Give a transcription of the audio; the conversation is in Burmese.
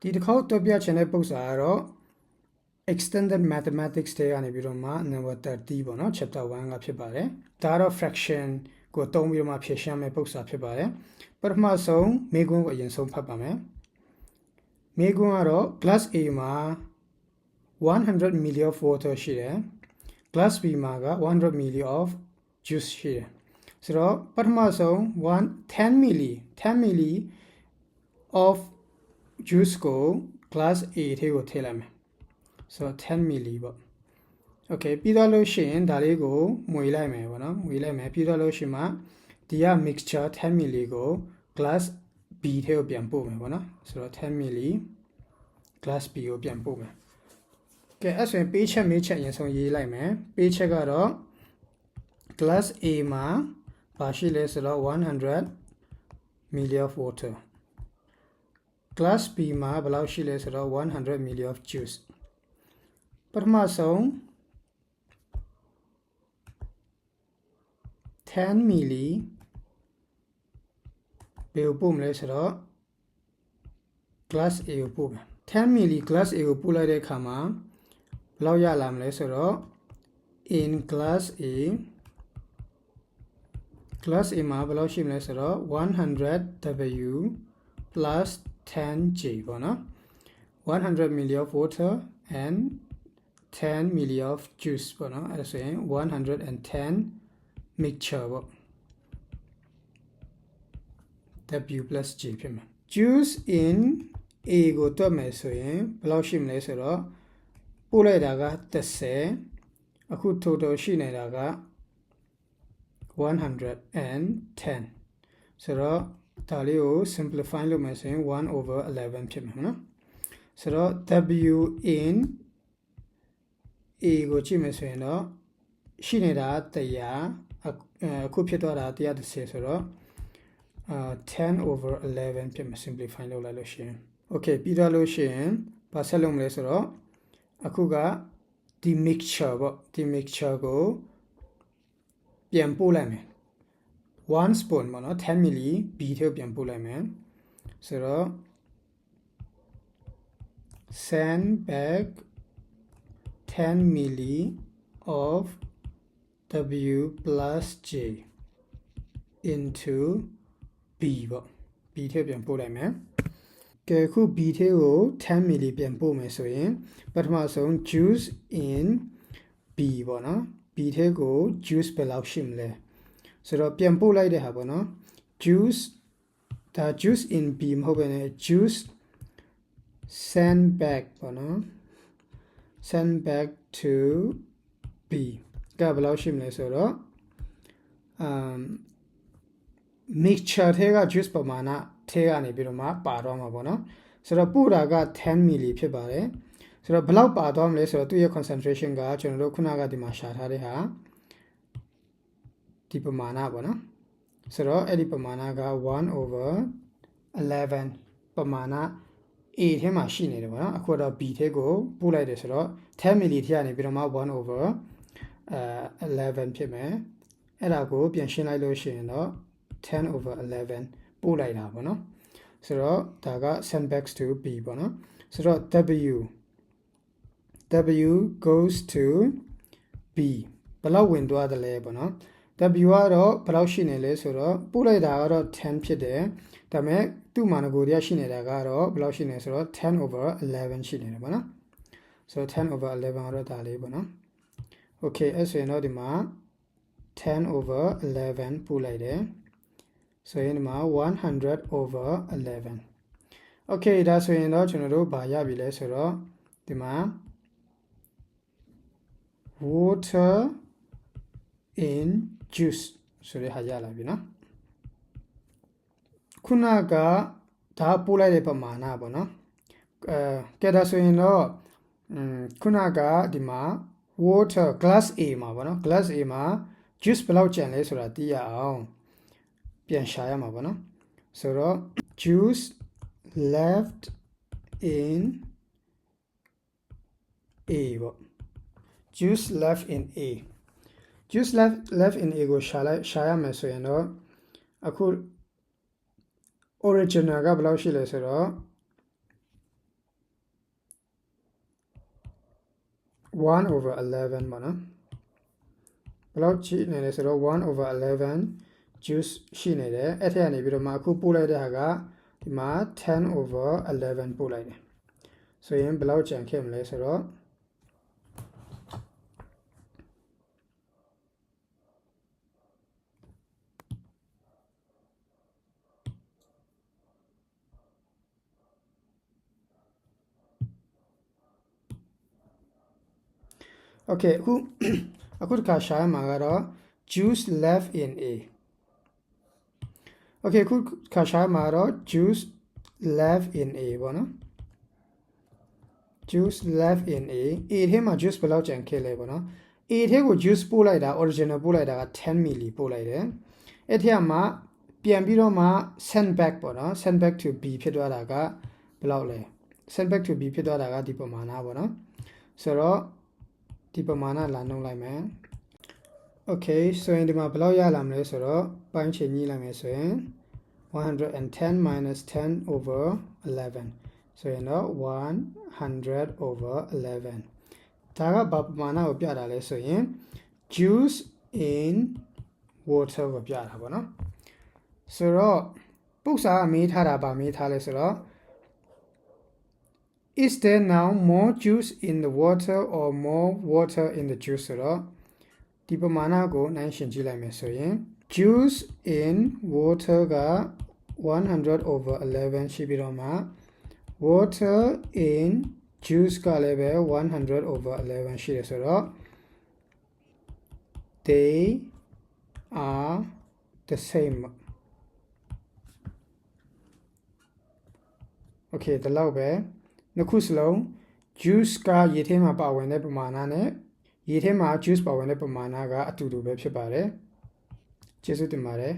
ဒီတစ်ခေါက်တော့ပြချင်တဲ့ပုံစံကတော့ extended mathematics တွေကနေပြီးတော့မှ number 30ပေါ့နော် chapter 1ကဖြစ်ပါတယ်ဒါကတော့ fraction ကိုသုံးပြီးတော့မှဖြည့်ရှင်းမယ့်ပုံစံဖြစ်ပါတယ်ပထမဆုံးမေးခွန်းကိုအရင်ဆုံးဖတ်ပါမယ်မေးခွန်းကတော့ class A မှာ100 ml of water ရှိတယ် class B မှာက100 ml of juice ရှိတယ်ဆိုတော့ပထမဆုံး10 ml of juice ကို class A ထဲကိုထည့်လိုက်မယ်ဆိုတော့10 ml ပေါ့ okay ပြီးတော့လို့ရှိရင်ဒါလေးကိုမွေလိုက်မယ်ပေါ့နော်မွေလိုက်မယ်ပြီးတော့လို့ရှိမှဒီက mixture 10 ml ကို class B ထဲကိုပြန်ပို့မယ်ပေါ့နော်ဆိုတော့10 ml class B ကိုပြန်ပို့မယ်ကဲအဲ့ဆိုရင်ပေးချက်မေးချက်အရင်ဆုံးရေးလိုက်မယ်ပေးချက်ကတော့ class A မှာပါရှိလဲဆိုတော့100 ml of water class B မှာဘယ်လောက်ရှိလဲဆိုတော့100 ml of juice ပထမဆုံး10 ml ဘယ်ကိုပို့မလဲဆိုတော့ class A ကိုပို့မယ်10 ml class A ကိုပို့လိုက်တဲ့အခါမှာဘယ်လောက်ရလာမလဲဆိုတော့ in class A မှာဘယ်လောက်ရှိမလဲဆိုတော့ 100W plus 10J ပေါ့နော်100 ml of water and 10 ml of juice ပေါ့နော်အဲ့ဒါဆိုရင်110 mixture ပေါ့ W plus J ဖြစ်မှာ juice in A ကိုတွက်မယ်ဆိုရင်ဘယ်လောက်ရှိမလဲဆိုတော့ပို့လိုက်တာက30အခု total ရှိနေတာက110ဆိုတော့ဒါလေးကို simplify လုပ်မယ်ဆိုရင်1/11ဖြစ်မှာနော်ဆိုတော့ W in A ကိုကြည့်မယ်ဆိုရင်တော့ရှိနေတာ100အခုဖြစ်သွားတာ130ဆိုတော့10/11ဖြစ်မှာ simplify လုပ်လိုက်လို့ရှိရင် okay ပြီးတော့လို့ရှိရင်ဘာဆက်လုပ်မလဲဆိုတော့အခုကဒီ mixture ပေါ့ဒီ mixture ကိုပြန်ပို့လိုက်မယ်1 spoon ပေါ့နော်10 ml B ထဲကိုပြန်ပို့လိုက်မယ်ဆိုတော့ send back 10 ml of W plus J into B ပေါ့ B ထဲပြန်ပို့လိုက်မယ်ကဲခု B ထဲကို10 ml ပြန်ပို့မယ်ဆိုရင်ပထမဆုံး juice in B ပေါ့နော် B ထဲကို juice ဘယ်လောက်ရှိမလဲဆိုတော့ပြန်ပို့လိုက်တဲ့ဟာပေါ့နော် juice ဒါ juice in B မဟုတ်ဘဲね juice send back ပေါ့နော် send back to B ကဘယ်လောက်ရှိမလဲဆိုတော့ mixture ထဲက juice ပမာဏထဲကနေပြီးတော့မှပါတော့မှာပေါ့နော်ဆိုတော့ပို့တာက10 ml ဖြစ်ပါတယ်ဆိုတော့ဘယ်လောက်ပါသွားမလဲဆိုတော့သူ့ရဲ့ concentration ကကျွန်တော်တို့ခုနကဒီမှာရှာထားတဲ့ဟာဒီပမာဏပေါ့နော်ဆိုတော့အဲ့ဒီပမာဏက1/11ပမာဏ A ထဲမှာရှိနေတယ်ပေါ့နော်အခုတော့ B ထဲကိုပို့လိုက်တယ်ဆိုတော့10 ml ထဲကနေပြီးတော့မှ1/11ဖြစ်မယ်အဲ့ဒါကိုပြန်ရှင်းလိုက်လို့ရှိရင်တော့10/11ပို့လိုက်တာပေါ့နော်ဆိုတော့ဒါက send back to B ပေါ့နော်ဆိုတော့ W goes to B ဘယ်လောက်ဝင်သွားတယ်လဲပေါ့နော် W ကတော့ဘယ်လောက်ရှိနေလဲဆိုတော့ပို့လိုက်တာကတော့10ဖြစ်တယ်ဒါပေမဲ့သူ့မှာငကိုရရှိနေတာကတော့ဘယ်လောက်ရှိနေဆိုတော့10/11ရှိနေတယ်ပေါ့နော်ဆိုတော့10/11ကတော့ဒါလေးပေါ့နော် okay အဲ့ဆိုရင်တော့ဒီမှာ10/11ပို့လိုက်တယ်ဆိုရင်ဒီမှာ100/11 okay ဒါဆိုရင်တော့ကျွန်တော်တို့ဘာရပြီလဲဆိုတော့ဒီမှာ water in juice ဆိုတဲ့ဟာရလာပြီနော်ခုနကဒါပို့လိုက်တဲ့ပမာဏပေါ့နော်ကဲဒါဆိုရင်တော့ခုနကဒီမှာ water glass A မှာပေါ့နော် glass A မှာ juice ဘယ်လောက်ကျန်လဲဆိုတာသိရအောင်ပြန်ရှာရမှာပေါ့နော်ဆိုတော့ juice left in A ပေါ့ juice left in A juice left in A ကိုရှာရမယ်ဆိုရင်တော့အခု original ကဘယ်လောက်ရှိလဲဆိုတော့ 1 over 11ပေါ့နော်ဘယ်လောက်ရှိနေလဲဆိုတော့1 over 11 juice ရှိနေတယ်အဲ့ထက်ကနေပြီးတော့မှအခုပို့လိုက်တဲ့ဟာကဒီမှာ10 over 11ပို့လိုက်တယ်ဆိုရင်ဘယ်လောက်ကျန်ခဲ့မလဲဆိုတော့ Okay အခုတစ်ခါရှာရမှာကတော့ juice left in a Okay အခုတစ်ခါရှာရမှာကတော့ juice left in a ပေါ့နော် juice left in a ထဲမှာ juice ဘယ်လောက်ကျန်ခဲ့လဲပေါ့နော် a ထဲကို juice ပို့လိုက်တာ original ပို့လိုက်တာက10 ml ပို့လိုက်တယ်အဲ့ထက်မှာပြန်ပြီးတော့မှ send back ပေါ့နော် send back to b ဖြစ်သွားတာကဘယ်လောက်လဲ send back to b ဖြစ်သွားတာကဒီပမာဏပေါ့နော်ဆိုတော့ဒီပမာဏလာနှုတ်လိုက်မယ် Okay ဆိုရင်ဒီမှာဘယ်လောက်ရလာမလဲဆိုတော့ပိုင်းချိန်ညှိလိုက်မယ်ဆိုရင်110 minus 10 over 11ဆိုရင်တော့100 over 11ဒါကဘာပမာဏကိုပြတာလဲဆိုရင် juice in water ကိုပြတာပေါ့နော်ဆိုတော့ပု္ပ္ပာကမေးထားတာဗာမေးထားလဲဆိုတော့ Is there now more juice in the water or more water in the juice ဆိုတော့ဒီပမာဏကိုနိုင်ရှင်းကြည့်လိုက်မယ်ဆိုရင် juice in water က100 over 11ရှိပြီးတော့မှ water in juice ကလည်းပဲ100 over 11ရှိတယ်ဆိုတော့ they are the same Okay ဒီလောက်ပဲနှစ်ခုစလုံး juice ကရေထဲမှာပါဝင်တဲ့ပမာဏနဲ့ရေထဲမှာ juice ပါဝင်တဲ့ပမာဏကအတူတူပဲဖြစ်ပါတယ်ကျေးဇူးတင်ပါတယ်